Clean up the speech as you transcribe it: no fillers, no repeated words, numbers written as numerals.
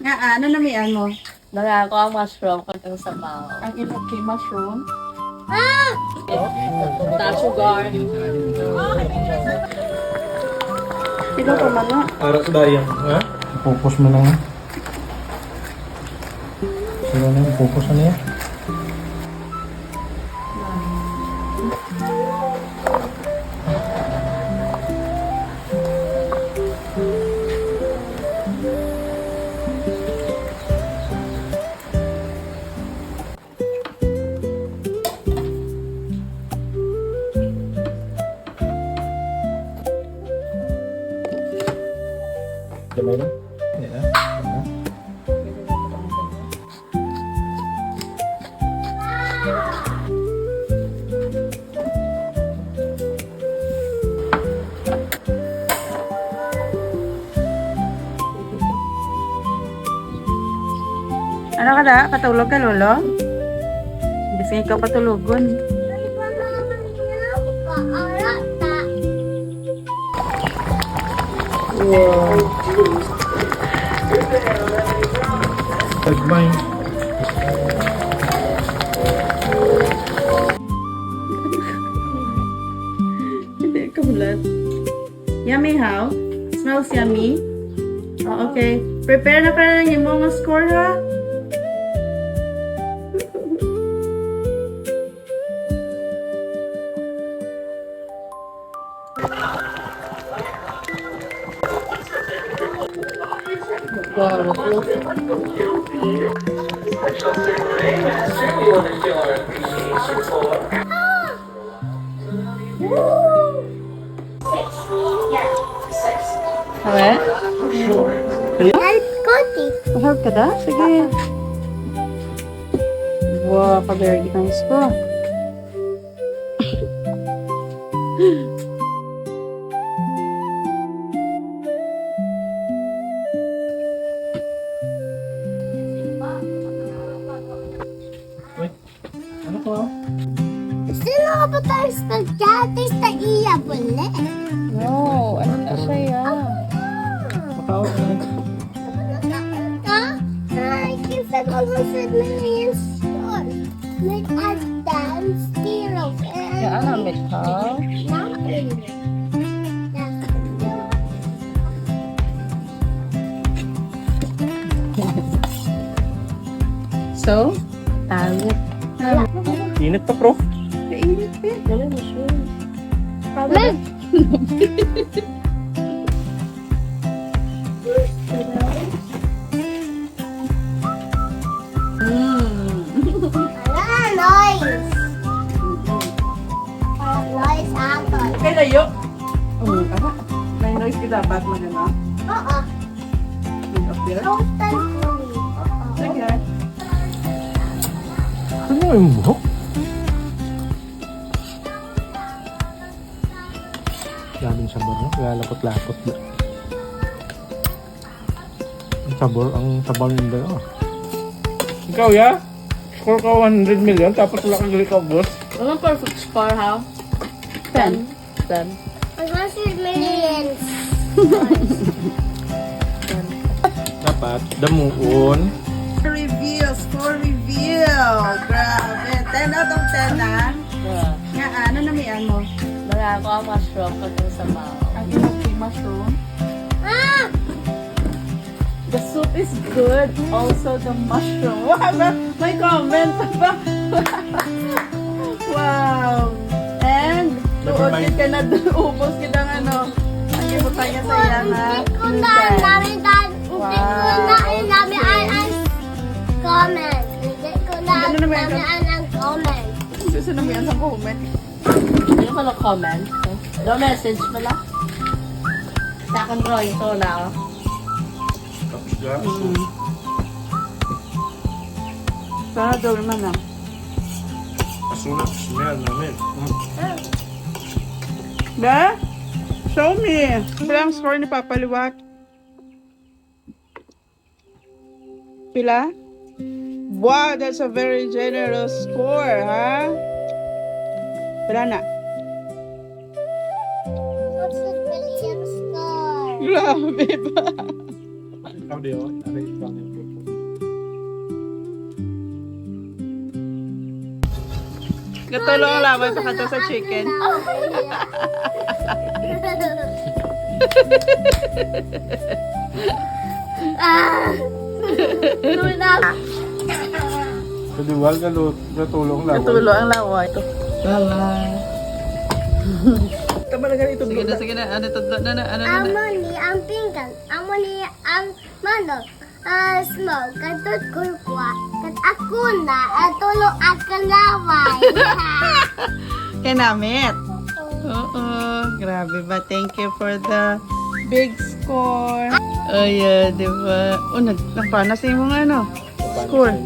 Nga, ano namian mo? Nangako ang mushroom kung sabaw. Ang inoki mushroom? Ta sugar. Sino pa man na? Para sa dayang, ha? Focus mo lang. Sila na yung focus na niya. Damay lang. Yeah. Ano ka da? Patulog ka, Lolo? Hindi ikaw patulugon. Tagmay. Hindi ka bulat. Yummy how? Smells yummy? Oh, okay. Prepare na para ng imong score, ha? Okay? Mahal ka da? Sige. Wow, pa-very nice po. Ano to? Sino ka ba tayo spaghetti sa iya bule? No, ano na siya yan? Matawag ka na. Kita ko sa million store. With a dance zero. Yan ang metal. So, tawag. Init pa, bro. Kainit eh. Dali mushroom. Problem. Noise. Noise ako. Okay, layo. Aha. May noise ka dapat magana. Oo. Okay. Total. Sige. Ano yung buhok? Daming sabor, no? Kaya lapot-lapot na. Ang sabor nila, oh. Ikaw, ya? Score ka 100 million, tapos wala kang gali ka, boss. Anong perfect score, ha? 10. 10. 100 millions. Dapat, damuon. Score reveal. Grabe. 10 out of 10 na. Yeah. Nga, ano namian mo? Nangako ang mushroom kung sabaw. Ang inoki mushroom. Ah! The soup is good. Also, the mushroom. Wow, may comment pa. Wow. And, Never tuod mind. ka na ubos kita ng ano. Ang ibutan niya sa iya na. Hindi ko na namin ang comment. Hindi ko na Ano naman namin ang comment. Susunod mo yan sa comment. Ano ka na comment? Do message mo lang? Sa akong drawing ko na ako. Tapos ka. Sana daw naman na. Asulat, smell namin. Be? Show me. Pila ang score ni Papa Liwak? Pila? Wow, that's a very generous score, ha? Pila na? 100 million score. Grabe ba? Ikaw Grabe oh. Arrange lang yung puto. Katulong ang lamay pakata sa chicken. Tuloy na. Sa diwal katulong lang. Katulong ang laway. Bye-bye. Tama na ganito. Sige na. Ano tudlo na na. Ano na. Amoni ang pinggan. Amoni ang manok. Smoke. Katut kulkwa. Kat ako na. Tulo at kalaway. Kinamit. Oo. Grabe ba? Thank you for the big score. Oh yeah, di ba? Oh, nagpanas na yung mga ano. Score.